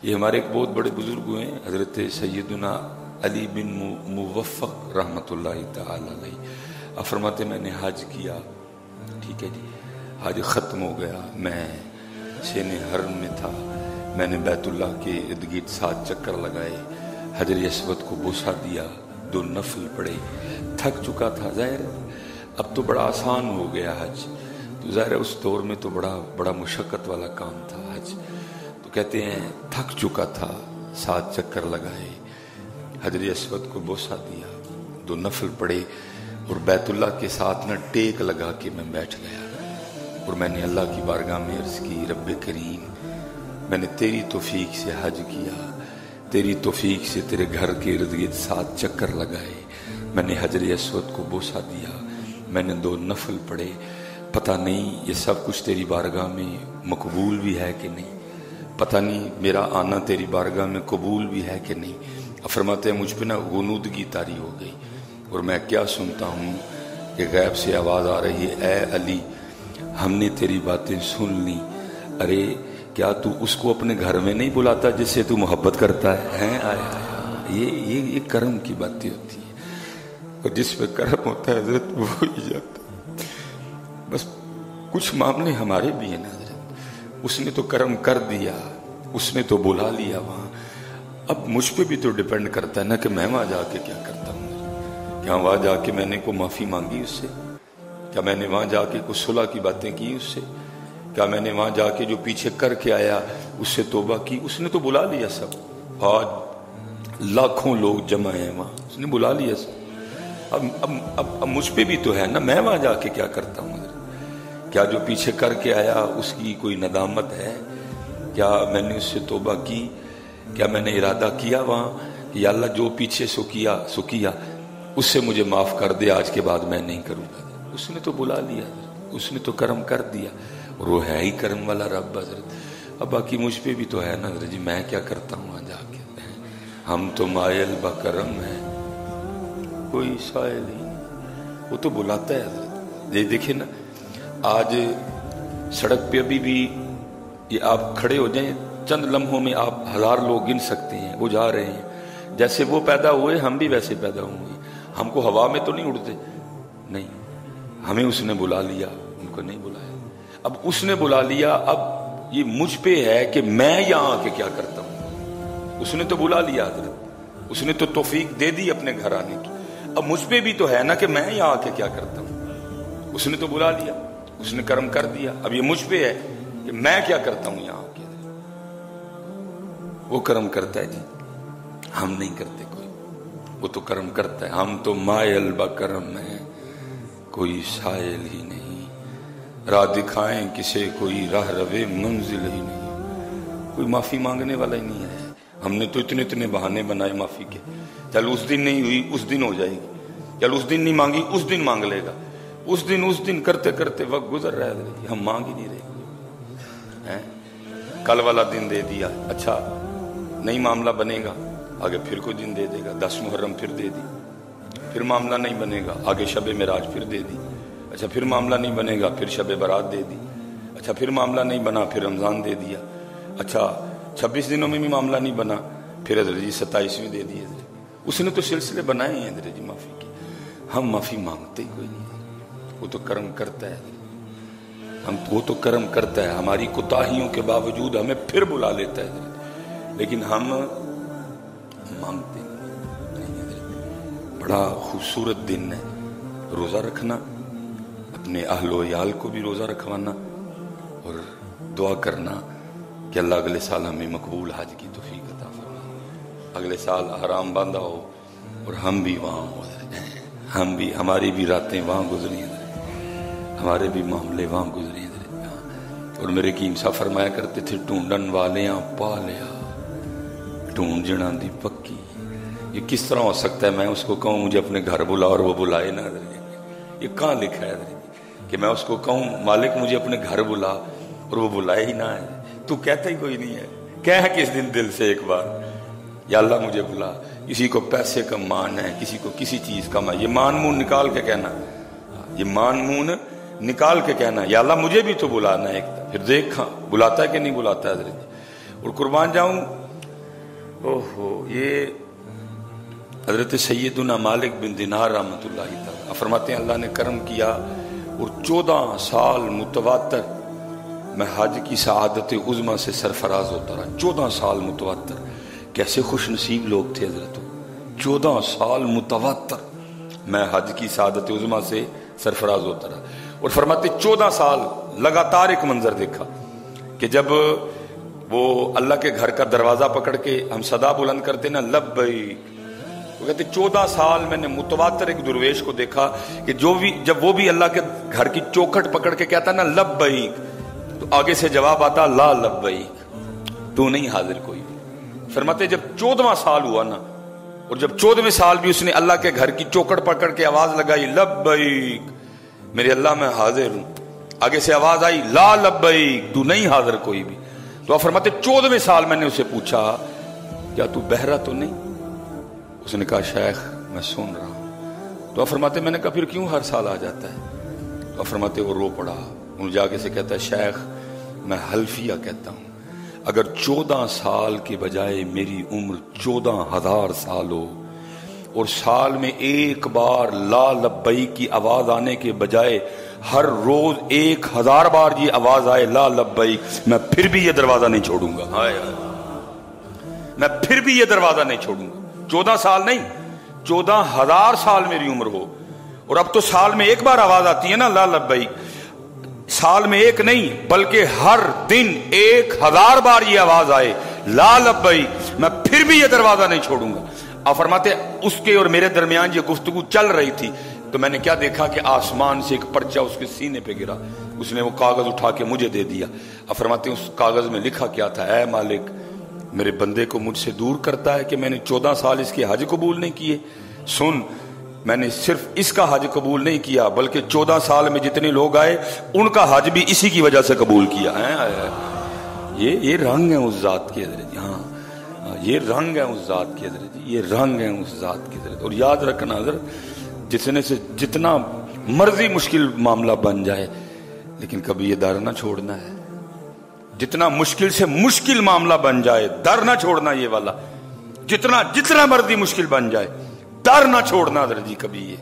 یہ ہمارے ایک بہت بڑے بزرگ ہوئے ہیں حضرت سیدنا علی بن موفق رحمۃ اللہ تعالی علیہ، فرماتے میں نے حج کیا، ٹھیک ہے جی، حج ختم ہو گیا، میں سین حرم میں تھا، میں نے بیت اللہ کے ارد گرد 7 چکر لگائے، حجر اسود کو بوسہ دیا، 2 نفل پڑھے، تھک چکا تھا، ظاہر اب تو بڑا آسان ہو گیا حج، تو ظاہر اس دور میں تو بڑا مشقت والا کام تھا حج، تو کہتے ہیں تھک چکا تھا، 7 چکر لگائے، حجر اسود کو بوسہ دیا، 2 نفل پڑھے، اور بیت اللہ کے ساتھ نہ ٹیک لگا کے میں بیٹھ گیا، اور میں نے اللہ کی بارگاہ میں عرض کی، رب کریم میں نے تیری توفیق سے حج کیا، تیری توفیق سے تیرے گھر کے ارد گرد 7 چکر لگائے، میں نے حجر اسود کو بوسہ دیا، میں نے 2 نفل پڑھے، پتہ نہیں یہ سب کچھ تیری بارگاہ میں مقبول بھی ہے کہ نہیں، پتہ نہیں میرا آنا تیری بارگاہ میں قبول بھی ہے کہ نہیں۔ فرماتے ہیں مجھ پہ نا غنودگی طاری ہو گئی، اور میں کیا سنتا ہوں کہ غیب سے آواز آ رہی ہے، اے علی ہم نے تیری باتیں سن لی، ارے کیا تو اس کو اپنے گھر میں نہیں بلاتا جس سے تو محبت کرتا ہے؟ یہ کرم کی باتیں ہوتی ہیں، اور جس پہ کرم ہوتا ہے حضرت وہ ہی جاتا ہے۔ بس کچھ معاملے ہمارے بھی ہیں نا حضرت، اس نے تو کرم کر دیا، اس نے تو بلا لیا وہاں، اب مجھ پہ بھی تو ڈیپینڈ کرتا ہے نا کہ میں وہاں جا کے کیا کرتا ہوں، کیا وہاں جا کے میں نے کوئی معافی مانگی اس سے، کیا میں نے وہاں جا کے کچھ صلح کی باتیں کی اس سے، کیا میں نے وہاں جا کے جو پیچھے کر کے آیا اس سے توبہ کی؟ اس نے تو بلا لیا سب، آج لاکھوں لوگ جمع ہیں وہاں، اس نے بلا لیا سب، اب مجھ پہ بھی تو ہے نا، میں وہاں جا کے کیا کرتا ہوں؟ کیا جو پیچھے کر کے آیا اس کی کوئی ندامت ہے؟ کیا میں نے اس سے توبہ کی؟ کیا میں نے ارادہ کیا وہاں کہ یا اللہ جو پیچھے سو کیا اس سے مجھے معاف کر دے، آج کے بعد میں نہیں کروں گا؟ اس نے تو بلا لیا، اس نے تو کرم کر دیا، اور وہ ہے ہی کرم والا رب حضرت۔ اب باقی مجھ پہ بھی تو ہے نا حضرت جی، میں کیا کرتا ہوں وہاں جا کے؟ ہم تو مائل بکرم ہیں، کوئی سائل ہی نہیں، وہ تو بلاتا ہے حضرت۔ یہ دیکھیں نا، آج سڑک پہ ابھی بھی یہ آپ کھڑے ہو جائیں، چند لمحوں میں آپ 1000 لوگ گن سکتے ہیں، وہ جا رہے ہیں، جیسے وہ پیدا ہوئے ہم بھی ویسے پیدا ہوئے، ہم کو ہوا میں تو نہیں اڑتے، نہیں، ہمیں اس نے بلا لیا، ان کو نہیں بلایا، اب اس نے بلا لیا، اب یہ مجھ پہ ہے کہ میں یہاں آ کے کیا کرتا ہوں؟ اس نے تو بلا لیا حضرت، اس نے تو توفیق دے دی اپنے گھر آنے کی، اب مجھ پہ بھی تو ہے نا کہ میں یہاں آ کے کیا کرتا ہوں؟ اس نے تو بلا لیا، اس نے کرم کر دیا، اب یہ مجھ پہ ہے کہ میں کیا کرتا ہوں یہاں آ کے؟ وہ کرم کرتا ہے جی، ہم نہیں کرتے کوئی، وہ تو کرم کرتا ہے، ہم تو مائل بکرم ہیں، کوئی سائل ہی نہیں، راہ دکھائیں کسے کوئی راہ روے منزل ہی نہیں، کوئی معافی مانگنے والا ہی نہیں ہے۔ ہم نے تو اتنے بہانے بنائے معافی کے، چل اس دن نہیں ہوئی اس دن ہو جائے گی، چل اس دن نہیں مانگی اس دن مانگ لے گا، اس دن کرتے کرتے وقت گزر رہا ہے، ہم مانگ ہی نہیں رہے، کل والا دن دے دیا، اچھا نہیں معاملہ بنے گا آگے پھر کوئی دن دے دے گا، 10 محرم پھر دے دی، پھر معاملہ نہیں بنے گا آگے شب معراج پھر دے دی، اچھا پھر معاملہ نہیں بنے گا پھر شب برات دے دی، اچھا پھر معاملہ نہیں بنا پھر رمضان دے دیا، اچھا 26 دنوں میں بھی معاملہ نہیں بنا پھر حضرت جی 27ویں دے دی۔ اس نے تو سلسلے بنائے ہیں حضرت جی معافی کے، ہم معافی مانگتے ہی کوئی نہیں، وہ تو کرم کرتا ہے، وہ تو کرم کرتا ہے، ہماری کوتاہیوں کے باوجود ہمیں پھر بلا لیتا ہے حضرت، لیکن ہم مانگتے نہیں۔ بڑا خوبصورت دن ہے، روزہ رکھنا، اپنے اہل و عیال کو بھی روزہ رکھوانا، اور دعا کرنا کہ اللہ اگلے سال ہمیں مقبول حج کی توفیق عطا فرمائے، اگلے سال حرام باندھا ہو اور ہم بھی وہاں ہو، ہماری بھی راتیں وہاں گزری ہیں، ہمارے بھی معاملے وہاں گزرے ہیں۔ اور میرے قیم صاحب فرمایا کرتے تھے، ڈھونڈن والیاں پا لیا ڈھونڈ جنا دی پکی۔ یہ کس طرح ہو سکتا ہے میں اس کو کہوں مجھے اپنے گھر بلا اور وہ بلائے نہ؟ یہ کہاں لکھا ہے کہ میں اس کو کہوں مالک مجھے اپنے گھر بلا اور وہ بلائے ہی نہ ہے؟ تو کہتا ہی کوئی نہیں ہے، کہہ کس دن دل سے ایک بار، یا اللہ مجھے بلا۔ کسی کو پیسے کا مان ہے، کسی کو کسی چیز کا مان، یہ مان منہ نکال کے کہنا، یہ مان منہ نکال کے کہنا یا اللہ مجھے بھی تو بلانا ہے، پھر دیکھ بلاتا ہے کہ نہیں بلاتا ہے حضرت۔ اور قربان جاؤں اوہو، یہ حضرت سیدنا مالک بن دینار رحمتullah تعالی فرماتے ہیں اللہ نے کرم کیا اور 14 سال متواتر میں حج کی سعادت عظمیٰ سے سرفراز ہوتا رہا. 14 سال متواتر. کیسے خوش نصیب لوگ تھے حضرت. 14 سال متواتر میں حج کی سعادت عظمیٰ سے سرفراز ہوتا رہا. اور فرماتے 14 سال لگاتار ایک منظر دیکھا کہ جب وہ اللہ کے گھر کا دروازہ پکڑ کے ہم صدا بلند کرتے نا لبیک، وہ کہتے 14 سال میں نے متواتر ایک درویش کو دیکھا کہ جب وہ بھی اللہ کے گھر کی چوکھٹ پکڑ کے کہتا نا لبیک، تو آگے سے جواب آتا لا لبیک، تو نہیں حاضر کوئی. فرماتے جب 14واں سال ہوا نا، اور جب 14ویں سال بھی اس نے اللہ کے گھر کی چوکھٹ پکڑ کے آواز لگائی لبیک میرے اللہ میں حاضر ہوں، آگے سے آواز آئی لا لبیک تو نہیں حاضر کوئی بھی. تو آپ فرماتے 14ویں سال میں نے اسے پوچھا کیا تو بہرا تو نہیں؟ اس نے کہا شیخ میں سن رہا ہوں. تو آپ فرماتے میں نے کہا پھر کیوں ہر سال آ جاتا ہے؟ تو آپ فرماتے وہ رو پڑا. ان جا کے سے کہتا ہے شیخ میں حلفیہ کہتا ہوں اگر 14 سال کے بجائے میری عمر 14,000 سال ہو اور سال میں ایک بار لا لبیک کی آواز آنے کے بجائے ہر روز 1000 بار یہ آواز آئے لا لبیک، میں پھر بھی یہ دروازہ نہیں چھوڑوں گا. میں پھر بھی یہ دروازہ نہیں چھوڑوں گا. 14 سال نہیں، 14,000 سال میری عمر ہو. اور اب تو سال میں ایک بار آواز آتی ہے نا لا لبیک، سال میں ایک نہیں بلکہ ہر دن 1000 بار یہ آواز آئے لا لبیک، میں پھر بھی یہ دروازہ نہیں چھوڑوں گا. آپ فرماتے اس کے اور میرے درمیان یہ گفتگو چل رہی تھی تو میں نے کیا دیکھا کہ آسمان سے ایک پرچہ اس کے سینے پہ گرا. اس نے وہ کاغذ اٹھا کے مجھے دے دیا. آپ فرماتے اس کاغذ میں لکھا کیا تھا؟ اے مالک میرے بندے کو مجھ سے دور کرتا ہے کہ میں نے 14 سال اس کے حج قبول نہیں کیے. سن میں نے صرف اس کا حج قبول نہیں کیا بلکہ 14 سال میں جتنے لوگ آئے ان کا حج بھی اسی کی وجہ سے قبول کیا ہے. یہ رنگ ہے اس ذات کے حضرت جی. ہاں یہ رنگ ہے اس ذات کے حضرت جی، یہ رنگ ہے اس ذات کے حضرت. اور یاد رکھنا حضرت جتنے سے جتنا مرضی مشکل معاملہ بن جائے لیکن کبھی یہ ڈر نہ چھوڑنا ہے. جتنا مشکل سے مشکل معاملہ بن جائے ڈر نہ چھوڑنا. یہ والا جتنا مرضی مشکل بن جائے ڈر نہ چھوڑنا حضرت جی کبھی. یہ